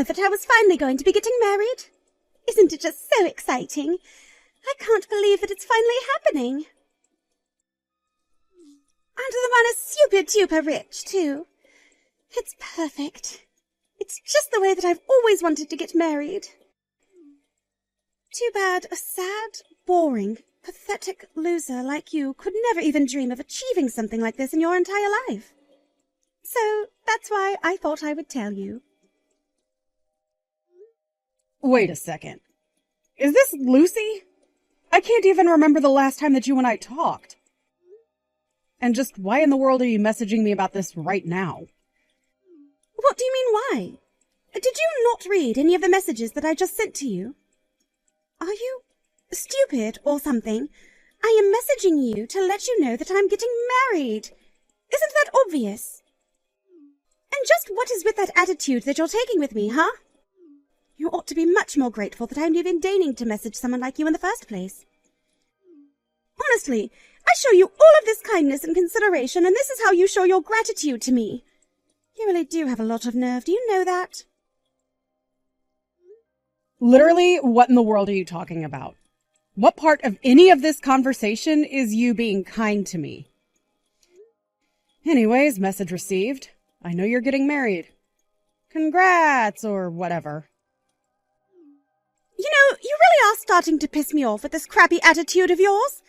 know that I was finally going to be getting married? Isn't it just so exciting? I can't believe that it's finally happening. And the man is super-duper rich, too. It's perfect. It's just the way that I've always wanted to get married. Too bad a sad, boring, pathetic loser like you could never even dream of achieving something like this in your entire life. So that's why I thought I would tell you. Wait a second. Is this Lucy? I can't even remember the last time that you and I talked. And just why in the world are you messaging me about this right now? What do you mean, why? Did you not read any of the messages that I just sent to you? Are you stupid or something? I am messaging you to let you know that I'm getting married. Isn't that obvious? And just what is with that attitude that you're taking with me, huh? You ought to be much more grateful that I'm even deigning to message someone like you in the first place. Honestly, I show you all of this kindness and consideration, and this is how you show your gratitude to me. You really do have a lot of nerve, do you know that? Literally, what in the world are you talking about? What part of any of this conversation is you being kind to me? Anyways, message received. I know you're getting married. Congrats, or whatever. You know, you really are starting to piss me off with this crappy attitude of yours.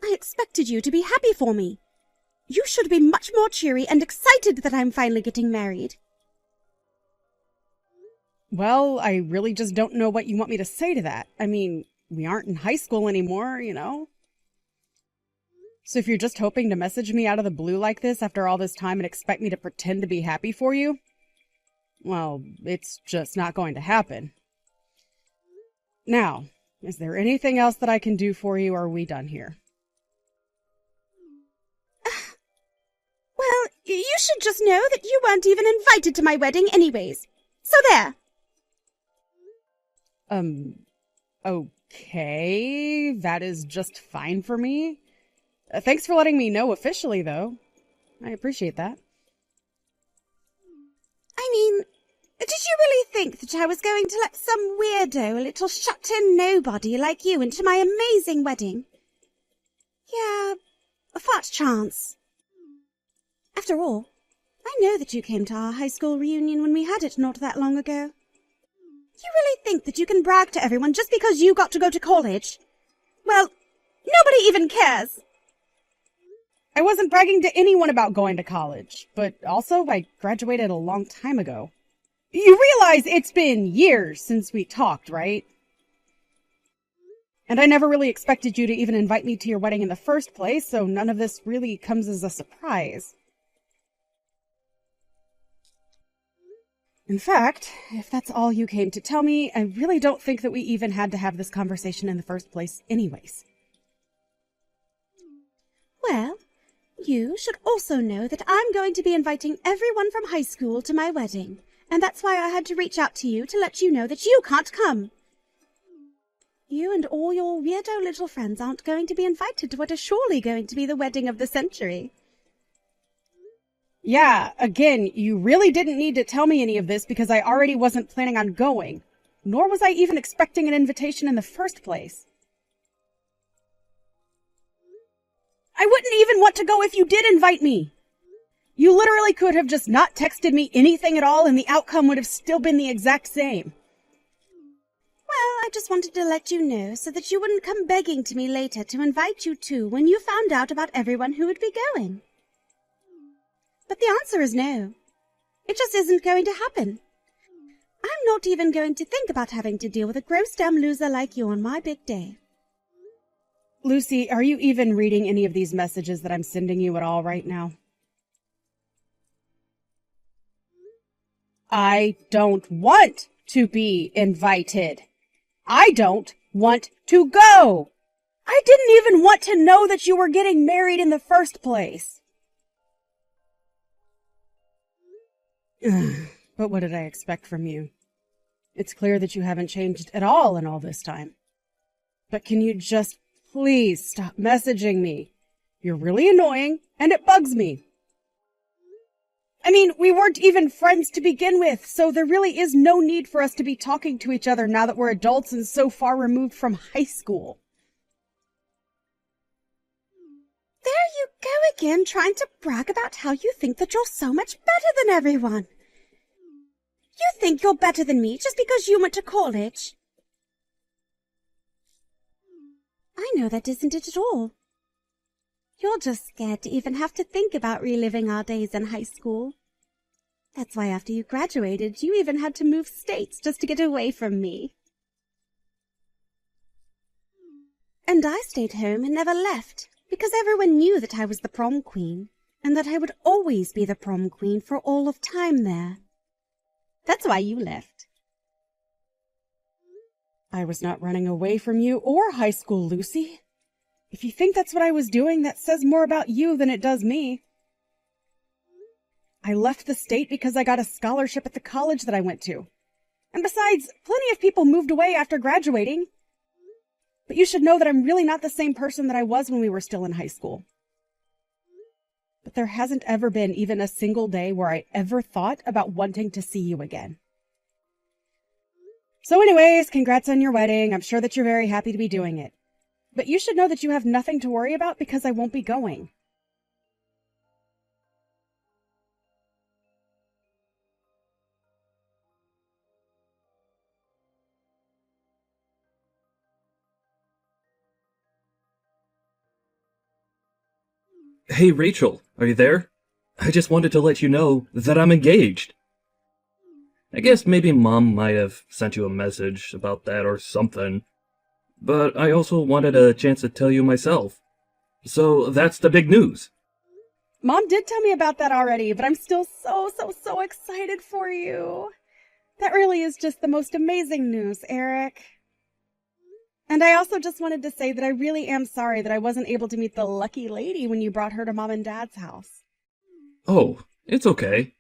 I expected you to be happy for me. You should be much more cheery and excited that I'm finally getting married. Well, I really just don't know what you want me to say to that. I mean, we aren't in high school anymore, you know? So if you're just hoping to message me out of the blue like this after all this time and expect me to pretend to be happy for you, well, it's just not going to happen. Now, is there anything else that I can do for you, or are we done here? Well, you should just know that you weren't even invited to my wedding anyways. So there. Okay, that is just fine for me. Thanks for letting me know officially, though. I appreciate that. I mean, did you really think that I was going to let some weirdo, a little shut-in nobody like you into my amazing wedding? Yeah, a fat chance. After all, I know that you came to our high school reunion when we had it not that long ago. You really think that you can brag to everyone just because you got to go to college? Well, nobody even cares. I wasn't bragging to anyone about going to college, but also I graduated a long time ago. You realize it's been years since we talked, right? And I never really expected you to even invite me to your wedding in the first place, so none of this really comes as a surprise. In fact, if that's all you came to tell me, I really don't think that we even had to have this conversation in the first place anyways. Well, you should also know that I'm going to be inviting everyone from high school to my wedding, and that's why I had to reach out to you to let you know that you can't come. You and all your weirdo little friends aren't going to be invited to what is surely going to be the wedding of the century. Yeah, again, you really didn't need to tell me any of this because I already wasn't planning on going, nor was I even expecting an invitation in the first place. I wouldn't even want to go if you did invite me. You literally could have just not texted me anything at all and the outcome would have still been the exact same. Well, I just wanted to let you know so that you wouldn't come begging to me later to invite you too when you found out about everyone who would be going. But the answer is no. It just isn't going to happen. I'm not even going to think about having to deal with a gross damn loser like you on my big day. Lucy, are you even reading any of these messages that I'm sending you at all right now? I don't want to be invited. I don't want to go. I didn't even want to know that you were getting married in the first place. But what did I expect from you? It's clear that you haven't changed at all in all this time. But can you just please stop messaging me? You're really annoying, and it bugs me. I mean, we weren't even friends to begin with, so there really is no need for us to be talking to each other now that we're adults and so far removed from high school. There you go again, trying to brag about how you think that you're so much better than everyone. You think you're better than me just because you went to college? I know that isn't it at all. You're just scared to even have to think about reliving our days in high school. That's why after you graduated, you even had to move states just to get away from me. And I stayed home and never left, because everyone knew that I was the prom queen, and that I would always be the prom queen for all of time there. That's why you left. I was not running away from you or high school, Lucy. If you think that's what I was doing, that says more about you than it does me. I left the state because I got a scholarship at the college that I went to. And besides, plenty of people moved away after graduating. But you should know that I'm really not the same person that I was when we were still in high school. But there hasn't ever been even a single day where I ever thought about wanting to see you again. So anyways, congrats on your wedding. I'm sure that you're very happy to be doing it. But you should know that you have nothing to worry about because I won't be going. Hey Rachel, are you there? I just wanted to let you know that I'm engaged. I guess maybe Mom might have sent you a message about that or something. But I also wanted a chance to tell you myself. So that's the big news. Mom did tell me about that already, but I'm still so excited for you. That really is just the most amazing news, Eric. And I also just wanted to say that I really am sorry that I wasn't able to meet the lucky lady when you brought her to Mom and Dad's house. Oh, it's okay.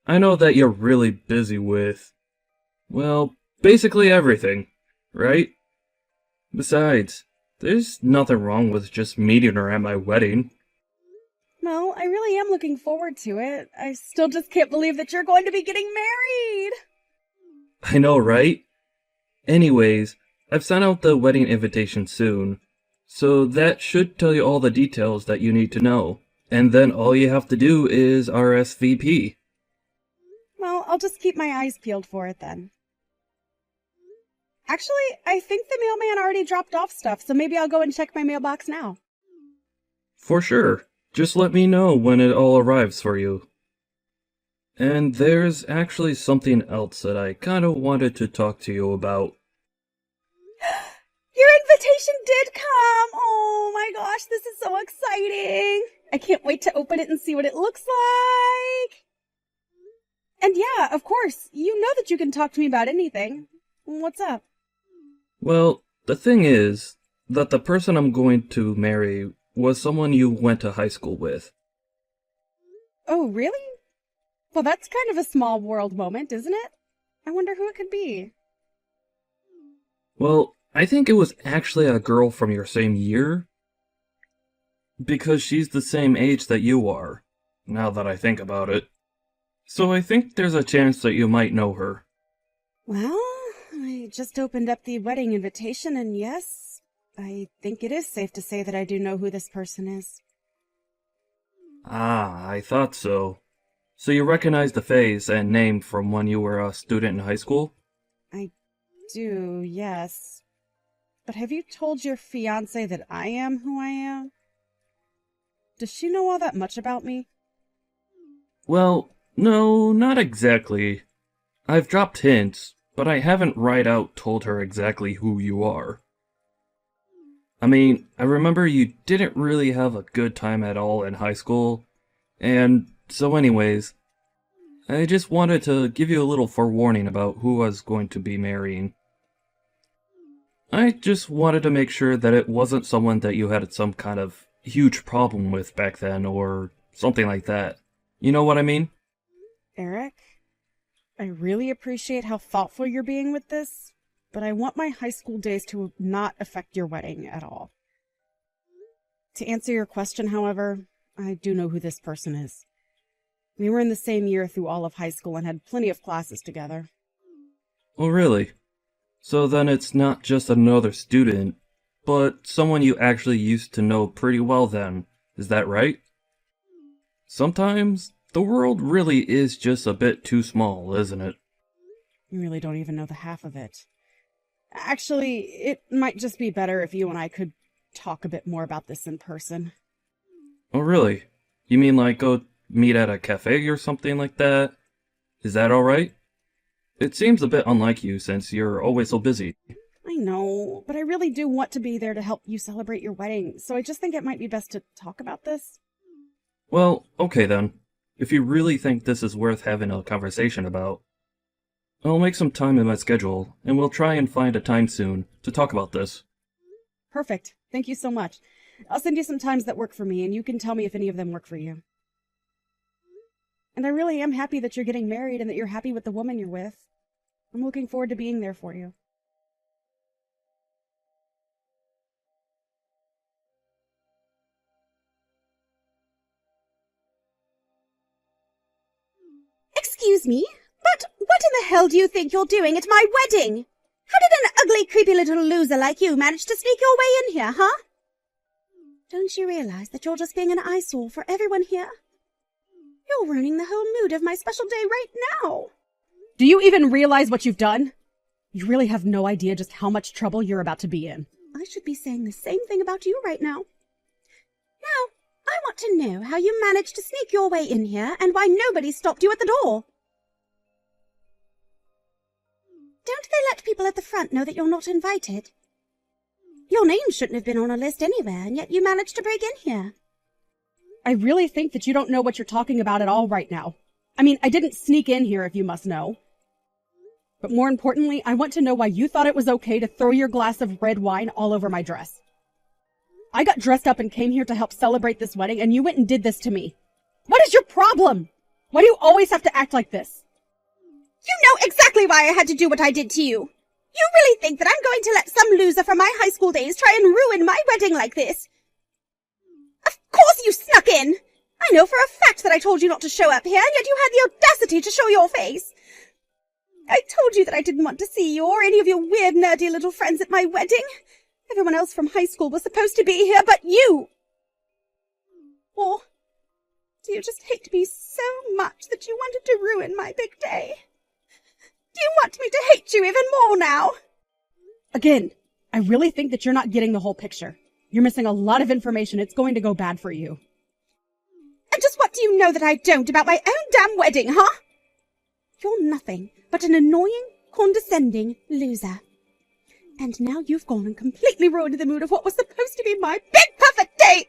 I know that you're really busy with, well, basically everything, right? Besides, there's nothing wrong with just meeting her at my wedding. Well, I really am looking forward to it. I still just can't believe that you're going to be getting married. I know, right? Anyways, I've sent out the wedding invitation soon, so that should tell you all the details that you need to know. And then all you have to do is RSVP. Well, I'll just keep my eyes peeled for it then. Actually, I think the mailman already dropped off stuff, so maybe I'll go and check my mailbox now. For sure. Just let me know when it all arrives for you. And there's actually something else that I kind of wanted to talk to you about. Your invitation did come! Oh my gosh, this is so exciting! I can't wait to open it and see what it looks like! And yeah, of course, you know that you can talk to me about anything. What's up? Well, the thing is that the person I'm going to marry was someone you went to high school with. Oh, really? Well, that's kind of a small world moment, isn't it? I wonder who it could be. Well, I think it was actually a girl from your same year. Because she's the same age that you are, now that I think about it. So I think there's a chance that you might know her. Well, I just opened up the wedding invitation, and yes, I think it is safe to say that I do know who this person is. Ah, I thought so. So you recognize the face and name from when you were a student in high school? I do, yes. But have you told your fiancé that I am who I am? Does she know all that much about me? Well, no, not exactly. I've dropped hints, but I haven't right out told her exactly who you are. I mean, I remember you didn't really have a good time at all in high school, and so anyways, I just wanted to give you a little forewarning about who I was going to be marrying. I just wanted to make sure that it wasn't someone that you had some kind of huge problem with back then, or something like that. You know what I mean? Eric, I really appreciate how thoughtful you're being with this, but I want my high school days to not affect your wedding at all. To answer your question, however, I do know who this person is. We were in the same year through all of high school and had plenty of classes together. Oh, really? So then it's not just another student, but someone you actually used to know pretty well then, is that right? Sometimes, the world really is just a bit too small, isn't it? You really don't even know the half of it. Actually, it might just be better if you and I could talk a bit more about this in person. Oh, really? You mean like go meet at a cafe or something like that? Is that alright? It seems a bit unlike you since you're always so busy. I know, but I really do want to be there to help you celebrate your wedding, so I just think it might be best to talk about this. Well, okay then. If you really think this is worth having a conversation about, I'll make some time in my schedule, and we'll try and find a time soon to talk about this. Perfect. Thank you so much. I'll send you some times that work for me, and you can tell me if any of them work for you. And I really am happy that you're getting married and that you're happy with the woman you're with. I'm looking forward to being there for you. Excuse me, but what in the hell do you think you're doing at my wedding? How did an ugly, creepy little loser like you manage to sneak your way in here, huh? Don't you realize that you're just being an eyesore for everyone here? You're ruining the whole mood of my special day right now. Do you even realize what you've done? You really have no idea just how much trouble you're about to be in. I should be saying the same thing about you right now. Now, I want to know how you managed to sneak your way in here and why nobody stopped you at the door. Don't they let people at the front know that you're not invited? Your name shouldn't have been on a list anywhere, and yet you managed to break in here. I really think that you don't know what you're talking about at all right now. I mean, I didn't sneak in here, if you must know. But more importantly, I want to know why you thought it was okay to throw your glass of red wine all over my dress. I got dressed up and came here to help celebrate this wedding, and you went and did this to me. What is your problem? Why do you always have to act like this? You know exactly why I had to do what I did to you. You really think that I'm going to let some loser from my high school days try and ruin my wedding like this? Of course you snuck in! I know for a fact that I told you not to show up here, and yet you had the audacity to show your face. I told you that I didn't want to see you or any of your weird, nerdy little friends at my wedding. Everyone else from high school was supposed to be here, but you! Or do you just hate me so much that you wanted to ruin my big day? Do you want me to hate you even more now? Again, I really think that you're not getting the whole picture. You're missing a lot of information. It's going to go bad for you. And just what do you know that I don't about my own damn wedding, huh? You're nothing but an annoying, condescending loser. And now you've gone and completely ruined the mood of what was supposed to be my big perfect day.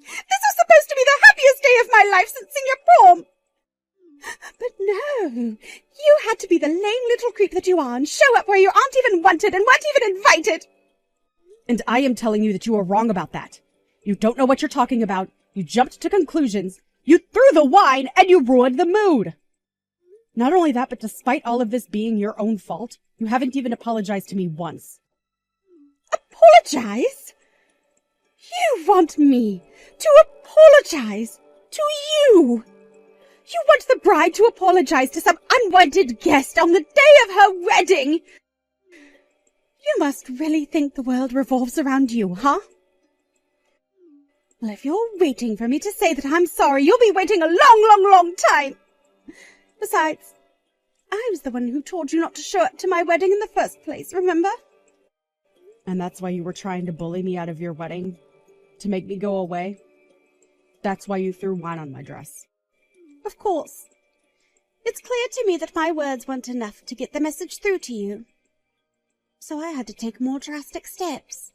This was supposed to be the happiest day of my life since senior prom. But no, you had to be the lame little creep that you are and show up where you aren't even wanted and weren't even invited. And I am telling you that you are wrong about that. You don't know what you're talking about. You jumped to conclusions. You threw the wine and you ruined the mood. Not only that, but despite all of this being your own fault, you haven't even apologized to me once. Apologize? You want me to apologize to you? You want the bride to apologize to some unwanted guest on the day of her wedding? You must really think the world revolves around you, huh? Well, if you're waiting for me to say that I'm sorry, you'll be waiting a long time. Besides, I was the one who told you not to show up to my wedding in the first place, remember? And that's why you were trying to bully me out of your wedding? To make me go away? That's why you threw wine on my dress. Of course. It's clear to me that my words weren't enough to get the message through to you. So I had to take more drastic steps.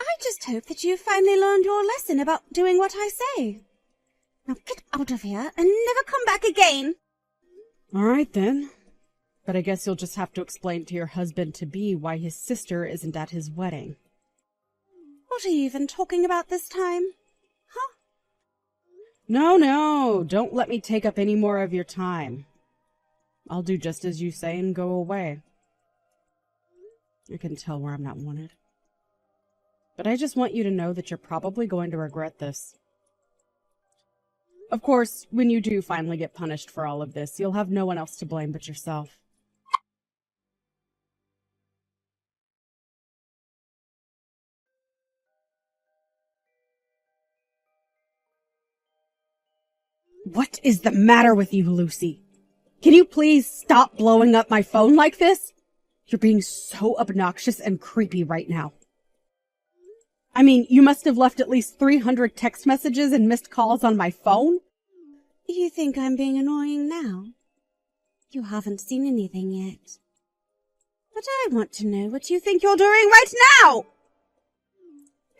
I just hope that you finally learned your lesson about doing what I say. Now get out of here and never come back again. All right, then. But I guess you'll just have to explain to your husband-to-be why his sister isn't at his wedding. What are you even talking about this time? Huh? No, don't let me take up any more of your time. I'll do just as you say and go away. I can tell where I'm not wanted. But I just want you to know that you're probably going to regret this. Of course, when you do finally get punished for all of this, you'll have no one else to blame but yourself. What is the matter with you, Lucy? Can you please stop blowing up my phone like this? You're being so obnoxious and creepy right now. I mean, you must have left at least 300 text messages and missed calls on my phone. You think I'm being annoying now? You haven't seen anything yet. But I want to know what you think you're doing right now!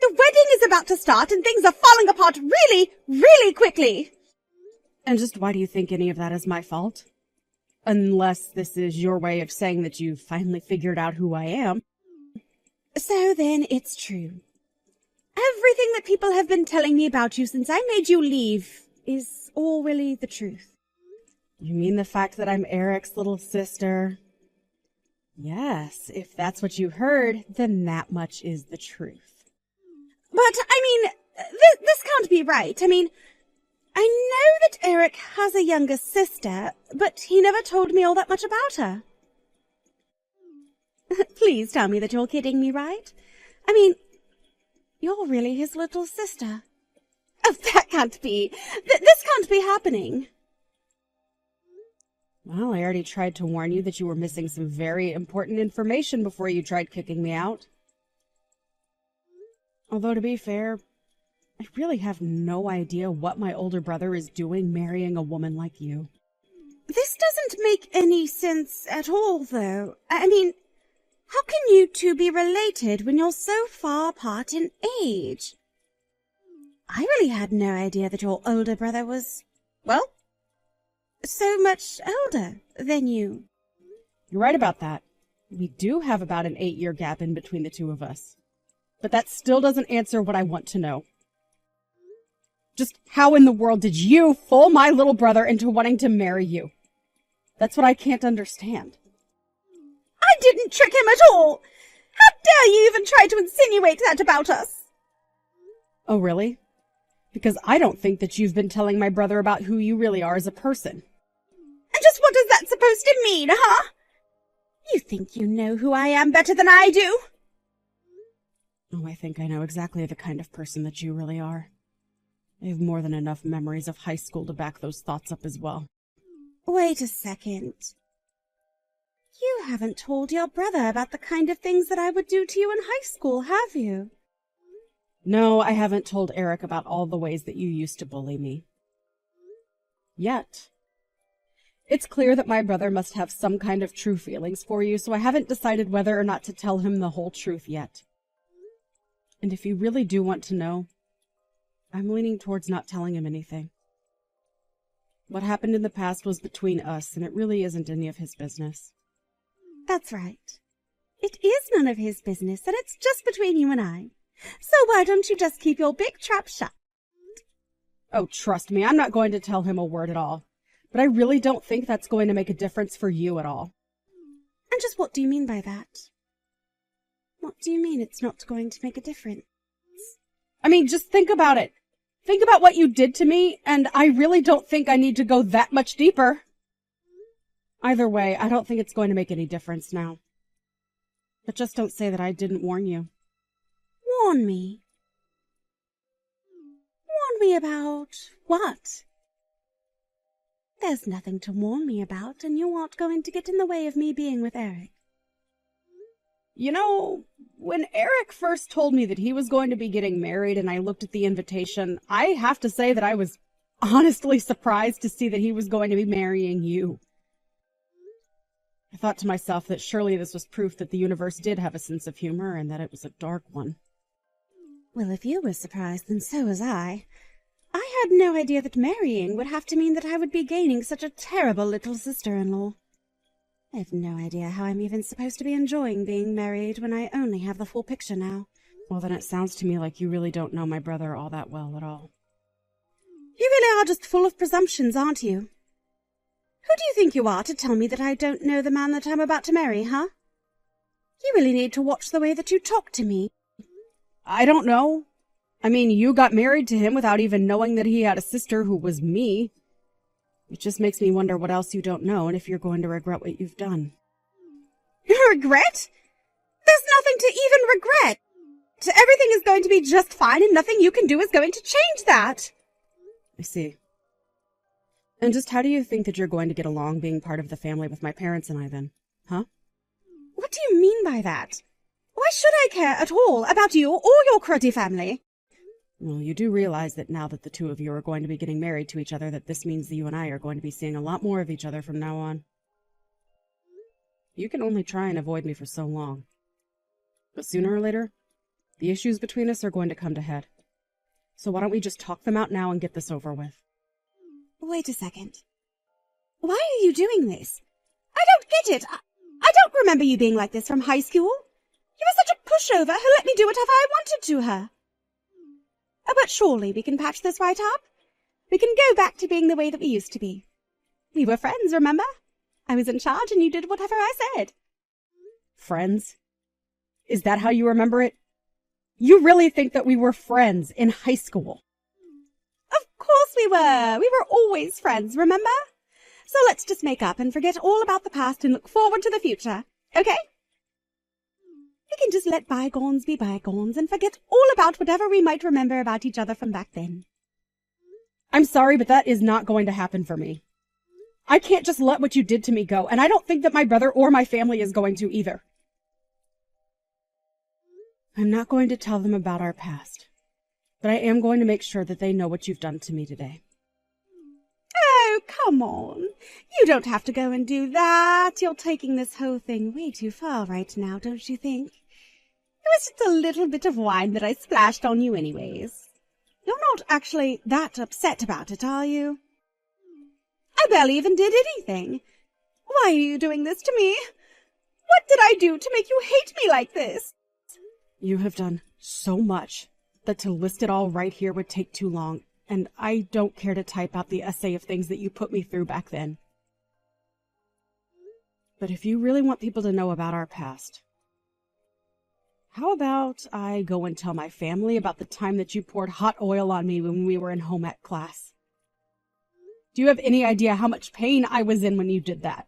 The wedding is about to start and things are falling apart really, really quickly! And just why do you think any of that is my fault? Unless this is your way of saying that you've finally figured out who I am. So then it's true. Everything that people have been telling me about you since I made you leave is all really the truth. You mean the fact that I'm Eric's little sister? Yes, if that's what you heard, then that much is the truth. But, I mean, this can't be right. I mean, I know that Eric has a younger sister, but he never told me all that much about her. Please tell me that you're kidding me, right? I mean, you're really his little sister. Oh, that can't be. This can't be happening. Well, I already tried to warn you that you were missing some very important information before you tried kicking me out. Although, to be fair, I really have no idea what my older brother is doing marrying a woman like you. This doesn't make any sense at all, though. I mean, how can you two be related when you're so far apart in age? I really had no idea that your older brother was, well, so much older than you. You're right about that. We do have about an 8-year gap in between the two of us. But that still doesn't answer what I want to know. Just how in the world did you fool my little brother into wanting to marry you? That's what I can't understand. I didn't trick him at all! How dare you even try to insinuate that about us? Oh, really? Because I don't think that you've been telling my brother about who you really are as a person. And just what is that supposed to mean, huh? You think you know who I am better than I do? Oh, I think I know exactly the kind of person that you really are. I have more than enough memories of high school to back those thoughts up as well. Wait a second. You haven't told your brother about the kind of things that I would do to you in high school, have you? No, I haven't told Eric about all the ways that you used to bully me. Yet. It's clear that my brother must have some kind of true feelings for you, so I haven't decided whether or not to tell him the whole truth yet. And if you really do want to know, I'm leaning towards not telling him anything. What happened in the past was between us, and it really isn't any of his business. That's right. It is none of his business, and it's just between you and I. So why don't you just keep your big trap shut? Oh, trust me, I'm not going to tell him a word at all. But I really don't think that's going to make a difference for you at all. And just what do you mean by that? What do you mean it's not going to make a difference? I mean, just think about it. Think about what you did to me, and I really don't think I need to go that much deeper. Either way, I don't think it's going to make any difference now. But just don't say that I didn't warn you. Warn me? Warn me about what? There's nothing to warn me about, and you aren't going to get in the way of me being with Eric. You know, when Eric first told me that he was going to be getting married and I looked at the invitation, I have to say that I was honestly surprised to see that he was going to be marrying you. I thought to myself that surely this was proof that the universe did have a sense of humor and that it was a dark one. Well, if you were surprised, then so was I. I had no idea that marrying would have to mean that I would be gaining such a terrible little sister-in-law. I have no idea how I'm even supposed to be enjoying being married when I only have the full picture now. Well, then it sounds to me like you really don't know my brother all that well at all. You really are just full of presumptions, aren't you? Who do you think you are to tell me that I don't know the man that I'm about to marry, huh? You really need to watch the way that you talk to me. I don't know. I mean, you got married to him without even knowing that he had a sister who was me. It just makes me wonder what else you don't know and if you're going to regret what you've done. Regret? There's nothing to even regret. Everything is going to be just fine and nothing you can do is going to change that. I see. And just how do you think that you're going to get along being part of the family with my parents and I then? Huh? What do you mean by that? Why should I care at all about you or your cruddy family? Well, you do realize that now that the two of you are going to be getting married to each other, that this means that you and I are going to be seeing a lot more of each other from now on. You can only try and avoid me for so long. But sooner or later, the issues between us are going to come to head. So why don't we just talk them out now and get this over with? Wait a second. Why are you doing this? I don't get it. I don't remember you being like this from high school. You were such a pushover who let me do whatever I wanted to her. But surely we can patch this right up. We can go back to being the way that we used to be. We were friends, remember? I was in charge and you did whatever I said. Friends? Is that how you remember it? You really think that we were friends in high school? Of course we were. We were always friends, remember? So let's just make up and forget all about the past and look forward to the future, okay? We can just let bygones be bygones and forget all about whatever we might remember about each other from back then. I'm sorry, but that is not going to happen for me. I can't just let what you did to me go, and I don't think that my brother or my family is going to either. I'm not going to tell them about our past, but I am going to make sure that they know what you've done to me today. Oh, come on. You don't have to go and do that. You're taking this whole thing way too far right now, don't you think? It was just a little bit of wine that I splashed on you anyways. You're not actually that upset about it, are you? I barely even did anything. Why are you doing this to me? What did I do to make you hate me like this? You have done so much that to list it all right here would take too long, and I don't care to type out the essay of things that you put me through back then. But if you really want people to know about our past, how about I go and tell my family about the time that you poured hot oil on me when we were in home ec class? Do you have any idea how much pain I was in when you did that?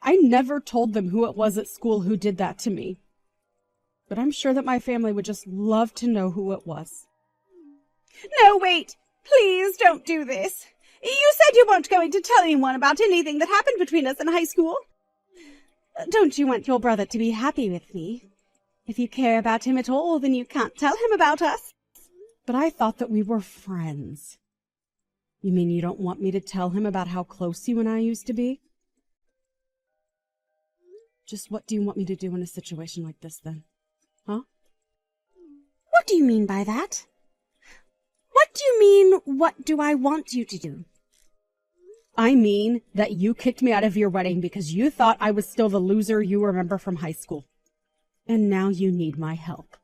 I never told them who it was at school who did that to me. But I'm sure that my family would just love to know who it was. No, wait. Please don't do this. You said you weren't going to tell anyone about anything that happened between us in high school. Don't you want your brother to be happy with me? If you care about him at all, then you can't tell him about us. But I thought that we were friends. You mean you don't want me to tell him about how close you and I used to be? Just what do you want me to do in a situation like this, then? Huh? What do you mean by that? What do you mean, what do I want you to do? I mean that you kicked me out of your wedding because you thought I was still the loser you remember from high school. And now you need my help.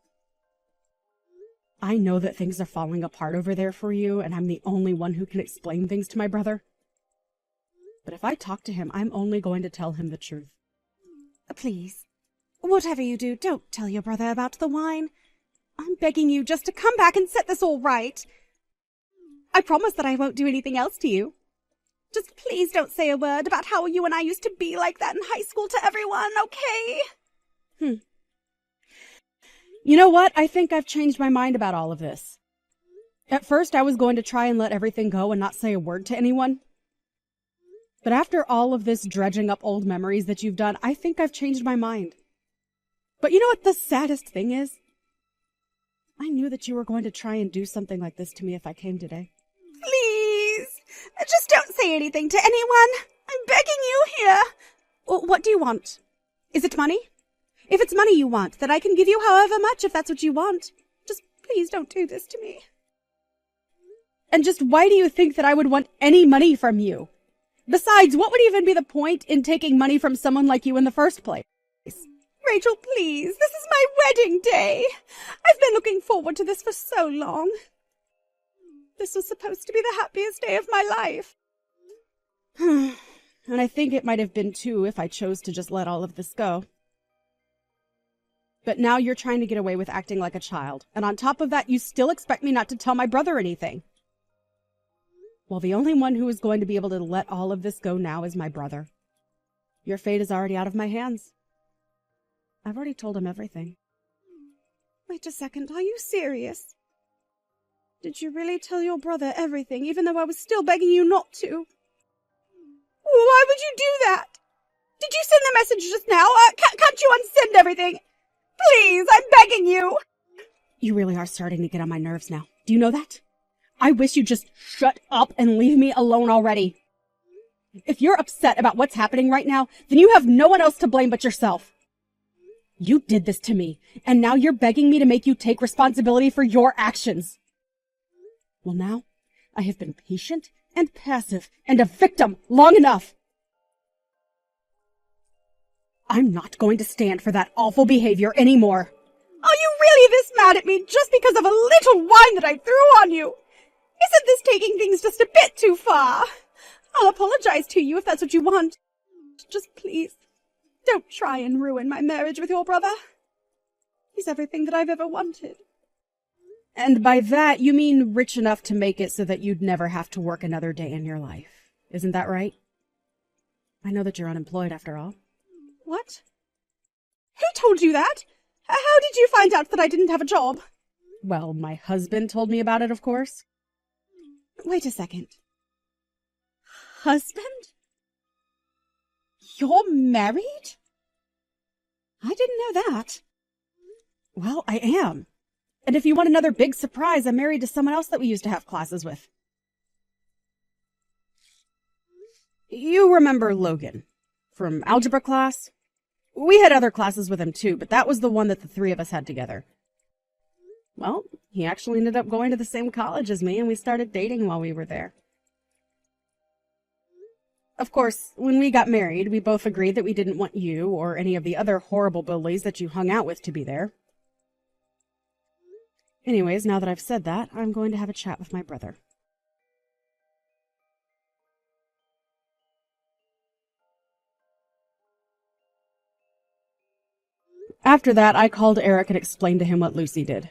I know that things are falling apart over there for you, and I'm the only one who can explain things to my brother. But if I talk to him, I'm only going to tell him the truth. Please, whatever you do, don't tell your brother about the wine. I'm begging you just to come back and set this all right. I promise that I won't do anything else to you. Just please don't say a word about how you and I used to be like that in high school to everyone, okay? You know what? I think I've changed my mind about all of this. At first, I was going to try and let everything go and not say a word to anyone. But after all of this dredging up old memories that you've done, I think I've changed my mind. But you know what the saddest thing is? I knew that you were going to try and do something like this to me if I came today. Please, just don't say anything to anyone. I'm begging you here. What do you want? Is it money? If it's money you want, then I can give you however much if that's what you want. Just please don't do this to me. And just why do you think that I would want any money from you? Besides, what would even be the point in taking money from someone like you in the first place? Rachel, please, this is my wedding day. I've been looking forward to this for so long. This was supposed to be the happiest day of my life. And I think it might have been too if I chose to just let all of this go. But now you're trying to get away with acting like a child. And on top of that, you still expect me not to tell my brother anything. Well, the only one who is going to be able to let all of this go now is my brother. Your fate is already out of my hands. I've already told him everything. Wait a second, are you serious? Did you really tell your brother everything, even though I was still begging you not to? Why would you do that? Did you send the message just now? Can't you unsend everything? Please, I'm begging you. You really are starting to get on my nerves now. Do you know that? I wish you'd just shut up and leave me alone already. If you're upset about what's happening right now, then you have no one else to blame but yourself. You did this to me, and now you're begging me to make you take responsibility for your actions. Well, now, I have been patient and passive and a victim long enough. I'm not going to stand for that awful behavior anymore. Are you really this mad at me just because of a little wine that I threw on you? Isn't this taking things just a bit too far? I'll apologize to you if that's what you want. Just please, don't try and ruin my marriage with your brother. He's everything that I've ever wanted. And by that, you mean rich enough to make it so that you'd never have to work another day in your life. Isn't that right? I know that you're unemployed after all. What? Who told you that? How did you find out that I didn't have a job? Well, my husband told me about it, of course. Wait a second. Husband? You're married? I didn't know that. Well, I am. And if you want another big surprise, I'm married to someone else that we used to have classes with. You remember Logan from algebra class? We had other classes with him too, but that was the one that the three of us had together. Well, he actually ended up going to the same college as me, and we started dating while we were there. Of course, when we got married, we both agreed that we didn't want you or any of the other horrible bullies that you hung out with to be there. Anyways, now that I've said that, I'm going to have a chat with my brother. After that, I called Eric and explained to him what Lucy did.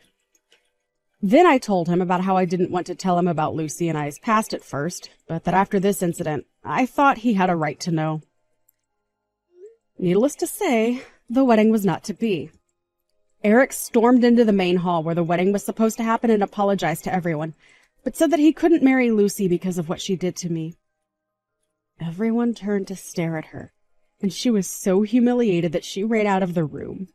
Then I told him about how I didn't want to tell him about Lucy and I's past at first, but that after this incident, I thought he had a right to know. Needless to say, the wedding was not to be. Eric stormed into the main hall where the wedding was supposed to happen and apologized to everyone, but said that he couldn't marry Lucy because of what she did to me. Everyone turned to stare at her, and she was so humiliated that she ran out of the room.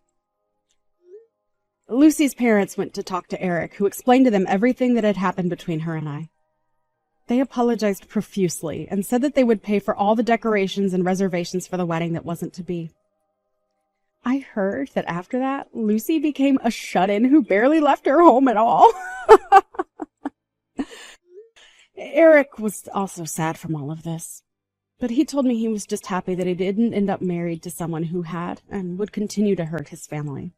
Lucy's parents went to talk to Eric, who explained to them everything that had happened between her and I. They apologized profusely and said that they would pay for all the decorations and reservations for the wedding that wasn't to be. I heard that after that, Lucy became a shut-in who barely left her home at all. Eric was also sad from all of this, but he told me he was just happy that he didn't end up married to someone who had and would continue to hurt his family.